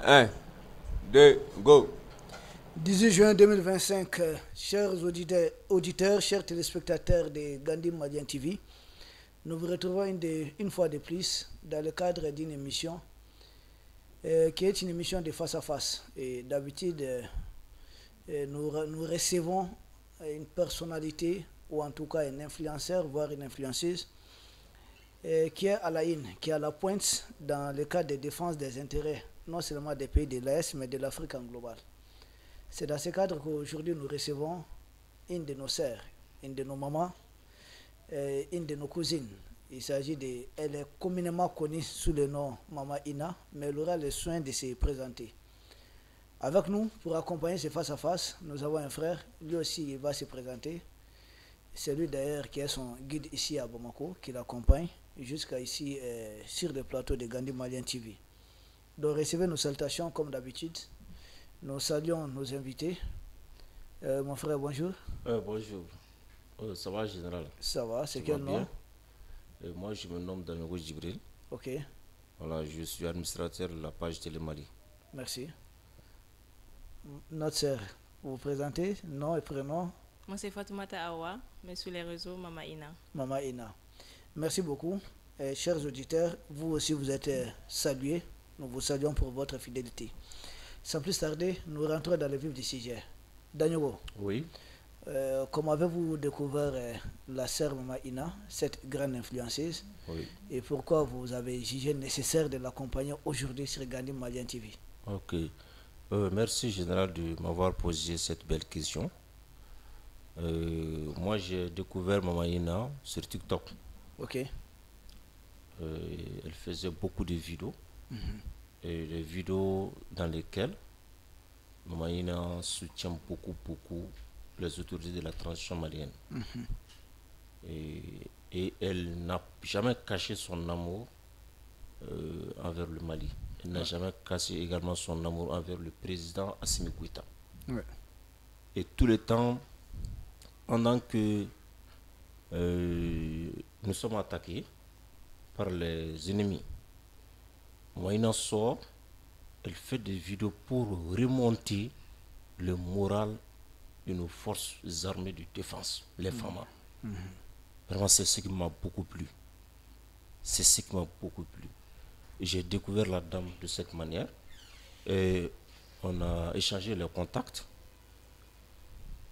Un, deux, go. 18 juin 2025, chers auditeurs, chers téléspectateurs de Gandhi Malian TV, nous vous retrouvons une fois de plus dans le cadre d'une émission qui est une émission de face à face. Et d'habitude, nous recevons une personnalité ou en tout cas un influenceur, voire une influenceuse qui est à la une, qui est à la pointe dans le cadre de défense des intérêts, non seulement des pays de l'Est, mais de l'Afrique en global. C'est dans ce cadre qu'aujourd'hui nous recevons une de nos sœurs, une de nos mamans, une de nos cousines. Elle est communément connue sous le nom Maman Ina, mais elle aura le soin de se présenter. Avec nous, pour accompagner ce face-à-face, nous avons un frère, lui aussi il va se présenter. C'est lui d'ailleurs qui est son guide ici à Bamako, qui l'accompagne jusqu'à ici sur le plateau de Gandhi Malian TV. Donc recevez nos salutations comme d'habitude. Nous saluons nos invités. Mon frère, bonjour. Bonjour. Ça va, général? Ça va, c'est quel nom? Moi, je me nomme Damigo Djibril. Ok. Voilà, je suis administrateur de la page Télé Mali. Merci. Notre sœur, vous vous présentez, nom et prénom? Moi, c'est Fatoumata Awa, mais sur les réseaux, Maman Ina. Maman Ina. Merci beaucoup. Chers auditeurs, vous aussi, vous êtes salués. Nous vous saluons pour votre fidélité. Sans plus tarder, nous rentrons dans le vif du sujet. Daniel, oui. Comment avez-vous découvert la sœur Maman Ina, cette grande influenceuse, oui. Et pourquoi vous avez jugé nécessaire de l'accompagner aujourd'hui sur Gandhi Malian TV? Ok. Merci, général, de m'avoir posé cette belle question. Moi, j'ai découvert Maman Ina sur TikTok. Ok. Elle faisait beaucoup de vidéos. Et des vidéos dans lesquelles Maman Ina soutient beaucoup les autorités de la transition malienne. Et elle n'a jamais caché son amour envers le Mali. Elle n'a jamais caché également son amour envers le président Assimi Goïta. Ouais. Et tout le temps, pendant que nous sommes attaqués par les ennemis, Maïna sort, elle fait des vidéos pour remonter le moral de nos forces armées de défense, les femmes. Vraiment, c'est ce qui m'a beaucoup plu. C'est ce qui m'a beaucoup plu. J'ai découvert la dame de cette manière et on a échangé les contacts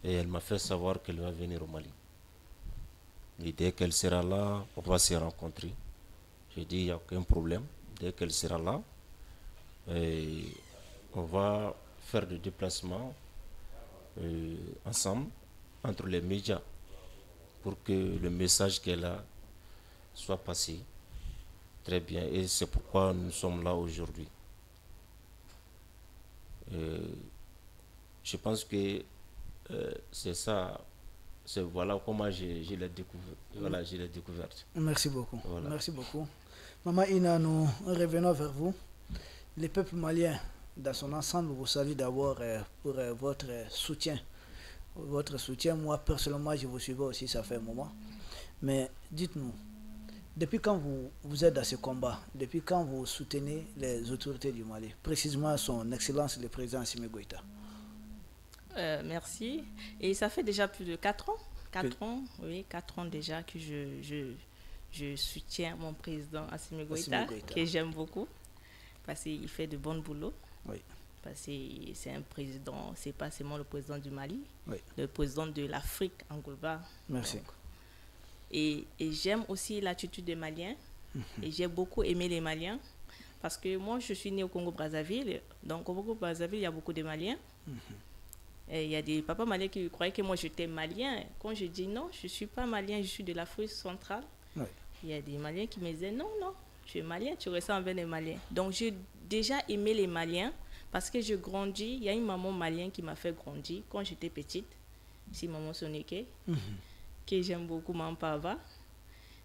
et elle m'a fait savoir qu'elle va venir au Mali. Et dès qu'elle sera là, on va se rencontrer. J'ai dit, il n'y a aucun problème. Dès qu'elle sera là, et on va faire des déplacements ensemble entre les médias pour que le message qu'elle a soit passé très bien. Et c'est pourquoi nous sommes là aujourd'hui. Je pense que c'est ça. Voilà comment je l'ai découvert. Voilà, je l'ai découverte. Merci beaucoup. Voilà. Merci beaucoup. Maman Ina, nous revenons vers vous. Le peuple malien, dans son ensemble, vous salue d'abord pour votre soutien. Votre soutien, moi personnellement, je vous suivais aussi, ça fait un moment. Mais dites-nous, depuis quand vous êtes dans ce combat, depuis quand vous soutenez les autorités du Mali, précisément son Excellence le président Assimi Goïta? Merci. Et ça fait déjà plus de 4 ans. 4 ans, oui, 4 ans déjà que je soutiens mon président Assimi Goïta, que j'aime beaucoup, parce qu'il fait de bons boulots. Oui. Parce que c'est un président, c'est pas seulement le président du Mali, oui. Le président de l'Afrique en global. Merci. Donc, et j'aime aussi l'attitude des Maliens. Et j'ai beaucoup aimé les Maliens, parce que moi, je suis né au Congo-Brazzaville. Donc, au Congo-Brazzaville, il y a beaucoup de Maliens. Et il y a des papas maliens qui croyaient que moi, j'étais malien. Quand je dis non, je ne suis pas malien, je suis de l'Afrique centrale. Oui. Il y a des Maliens qui me disaient non, tu es malien, tu ressembles à des Maliens. Donc, j'ai déjà aimé les Maliens. Parce que je grandis, il y a une maman malienne qui m'a fait grandir quand j'étais petite. C'est maman Soneke, que j'aime beaucoup, maman Pava.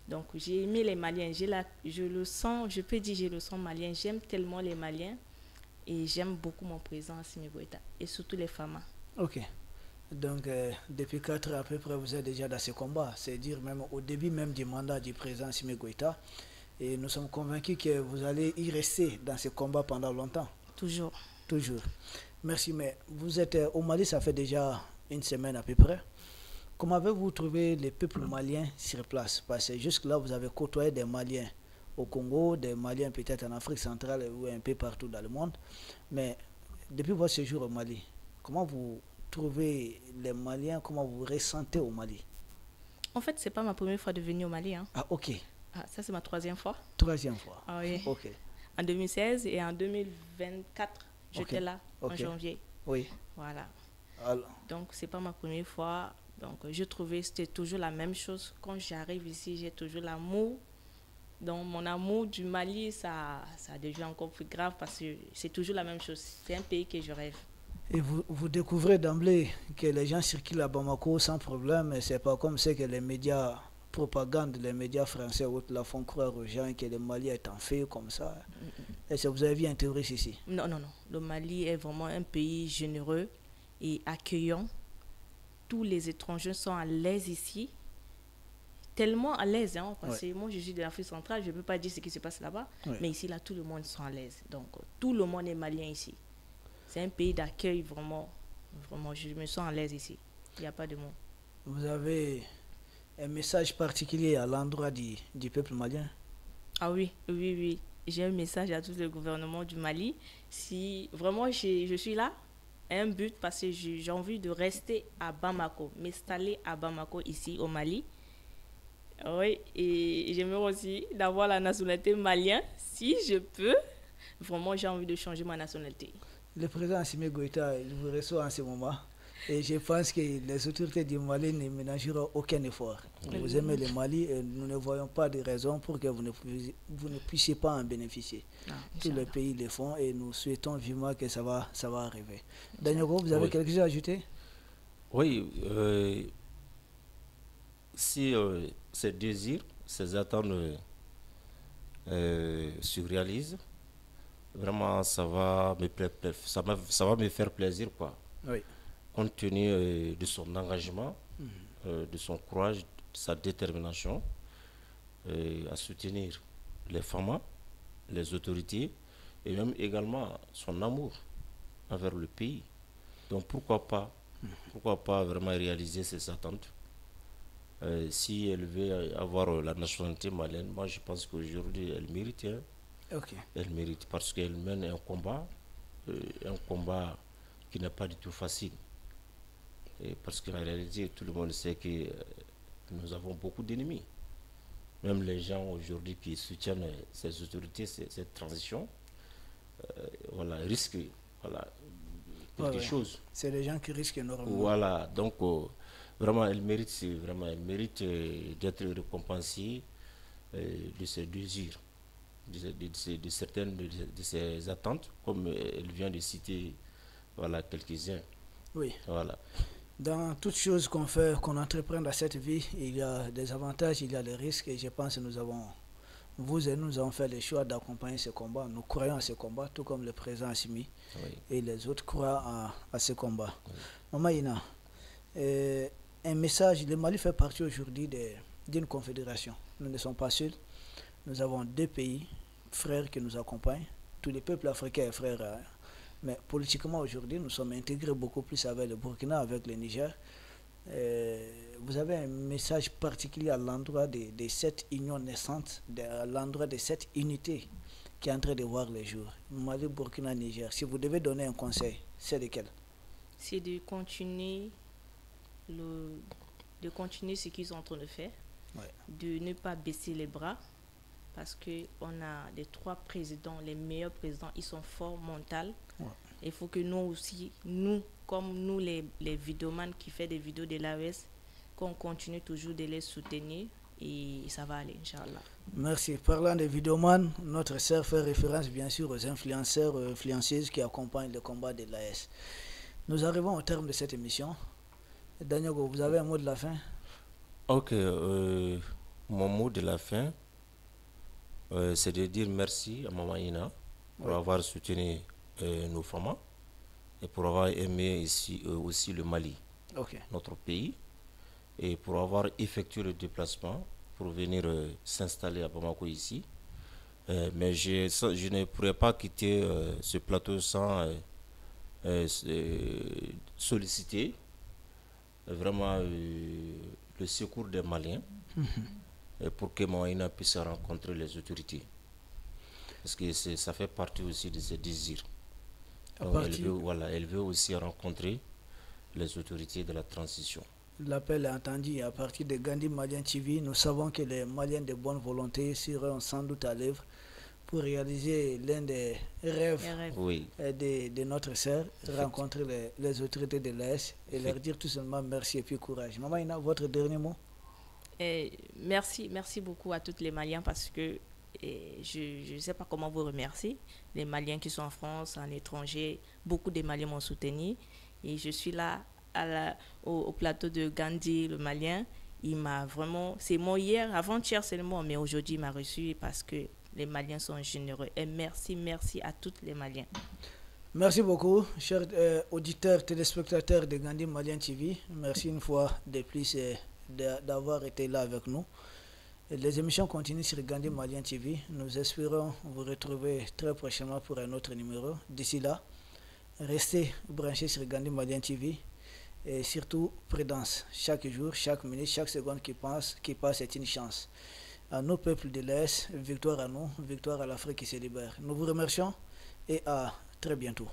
Donc j'ai aimé les Maliens, je le sens, je peux dire je le sens malien. J'aime tellement les Maliens et j'aime beaucoup mon président Assimi Goïta et surtout les femmes. Ok. Donc depuis 4 ans à peu près, vous êtes déjà dans ce combat. C'est dire même au début même du mandat du président Assimi Goïta. Et nous sommes convaincus que vous allez y rester dans ce combat pendant longtemps. Toujours. Toujours. Merci, mais vous êtes au Mali, ça fait déjà une semaine à peu près. Comment avez-vous trouvé les peuples maliens sur place? Parce que jusque-là, vous avez côtoyé des Maliens au Congo, des Maliens peut-être en Afrique centrale ou un peu partout dans le monde. Mais depuis votre séjour au Mali, comment vous trouvez les Maliens, comment vous ressentez au Mali? En fait, c'est pas ma première fois de venir au Mali. Hein. Ah, ok. Ah, ça, c'est ma 3e fois. 3e fois. Ah oui. Ok. En 2016 et en 2024, j'étais là en janvier. Oui. Voilà. Alors. Donc, c'est pas ma première fois. Donc, je trouvais que c'était toujours la même chose. Quand j'arrive ici, j'ai toujours l'amour. Donc, mon amour du Mali, ça devient encore plus grave parce que c'est toujours la même chose. C'est un pays que je rêve. Et vous découvrez d'emblée que les gens circulent à Bamako sans problème. Et c'est pas comme c'est que les médias propagande, les médias français ou autres la font croire aux gens que le Mali est en feu comme ça. Est-ce que vous avez vu un terroriste ici? Non, non, non. Le Mali est vraiment un pays généreux et accueillant. Tous les étrangers sont à l'aise ici. Tellement à l'aise, hein, parce que moi je suis de l'Afrique centrale, je ne peux pas dire ce qui se passe là-bas, mais ici, là, tout le monde est à l'aise. Donc, tout le monde est malien ici. C'est un pays d'accueil, vraiment, vraiment, je me sens à l'aise ici. Il n'y a pas de mots. Vous avez un message particulier à l'endroit du peuple malien? Ah oui, oui, oui. J'ai un message à tout le gouvernement du Mali. Si vraiment je suis là, un but, parce que j'ai envie de rester à Bamako, m'installer à Bamako ici au Mali. Oui, et j'aimerais aussi d'avoir la nationalité malienne, si je peux. Vraiment, j'ai envie de changer ma nationalité. Le président Assimi Goïta, il vous reçoit en ce moment. Et je pense que les autorités du Mali ne ménageront aucun effort. Vous aimez le Mali et nous ne voyons pas de raison pour que vous ne puissiez pas en bénéficier. Tous les pays le font et nous souhaitons vivement que ça va arriver. Daniel, vous avez quelque chose à ajouter? Oui, si ces désirs, ces attentes se réalisent, vraiment ça va me faire plaisir, quoi. Oui. Compte tenu de son engagement, de son courage, de sa détermination à soutenir les femmes, les autorités et même également son amour envers le pays. Donc pourquoi pas vraiment réaliser ses attentes. Si elle veut avoir la nationalité malienne, moi je pense qu'aujourd'hui elle mérite. Elle mérite parce qu'elle mène un combat qui n'est pas du tout facile. Et parce qu'en réalité, tout le monde sait que nous avons beaucoup d'ennemis. Même les gens aujourd'hui qui soutiennent ces autorités, cette transition, risquent quelque chose. C'est les gens qui risquent énormément. Voilà, donc vraiment, elle mérite d'être récompensée de ses désirs, de certaines de ses attentes, comme elle vient de citer quelques-uns. Oui. Voilà. Dans toutes choses qu'on fait, qu'on entreprend dans cette vie, il y a des avantages, il y a des risques, et je pense que vous et nous avons fait le choix d'accompagner ce combat. Nous croyons à ce combat, tout comme le président Assimi et les autres croient à ce combat. Maman Ina, un message, le Mali fait partie aujourd'hui d'une confédération. Nous ne sommes pas seuls, nous avons 2 pays frères qui nous accompagnent. Tous les peuples africains sont frères. Mais politiquement aujourd'hui, nous sommes intégrés beaucoup plus avec le Burkina, avec le Niger. Vous avez un message particulier à l'endroit de cette union naissante, à l'endroit de cette unité qui est en train de voir le jour. Mali, Burkina, Niger. Si vous devez donner un conseil, c'est lequel? C'est de continuer ce qu'ils sont en train de faire, de ne pas baisser les bras. Parce qu'on a les 3 présidents, les meilleurs présidents, ils sont forts mental. Il faut que nous aussi, comme nous les vidéomans qui font des vidéos de l'AES, qu'on continue toujours de les soutenir et ça va aller, Inch'Allah. Merci. Parlant des vidéomans, notre sœur fait référence bien sûr aux influenceurs, influenceuses qui accompagnent le combat de l'AES. Nous arrivons au terme de cette émission. Daniel, vous avez un mot de la fin? Ok, mon mot de la fin, c'est de dire merci à Maman Ina pour avoir soutenu nos femmes et pour avoir aimé ici aussi le Mali, notre pays, et pour avoir effectué le déplacement pour venir s'installer à Bamako ici. Mais je ne pourrais pas quitter ce plateau sans solliciter vraiment le secours des Maliens pour que Moïna puisse rencontrer les autorités. Parce que ça fait partie aussi de ses désirs. Donc elle veut aussi rencontrer les autorités de la transition. L'appel est entendu à partir de Gandhi Malien TV. Nous savons que les Maliens de bonne volonté seront sans doute à l'œuvre pour réaliser l'un des rêves de notre sœur, rencontrer les autorités de l'AS et leur dire tout simplement merci et puis courage. Maman Ina, votre dernier mot? Merci beaucoup à tous les Maliens parce que je ne sais pas comment vous remercier. Les Maliens qui sont en France, en étranger, beaucoup de Maliens m'ont soutenu et je suis là au plateau de Gandhi, le Malien. Il m'a vraiment, c'est moi hier, avant-hier seulement, mais aujourd'hui il m'a reçu parce que les Maliens sont généreux. Et merci à tous les Maliens. Merci beaucoup, chers auditeurs, téléspectateurs de Gandhi Malien TV. Merci une fois de plus d'avoir été là avec nous. Les émissions continuent sur Gandhi Malien TV. Nous espérons vous retrouver très prochainement pour un autre numéro. D'ici là, restez branchés sur Gandhi Malien TV. Et surtout, prudence. Chaque jour, chaque minute, chaque seconde qui passe est une chance. À nos peuples de l'Est, victoire à nous, victoire à l'Afrique qui se libère. Nous vous remercions et à très bientôt.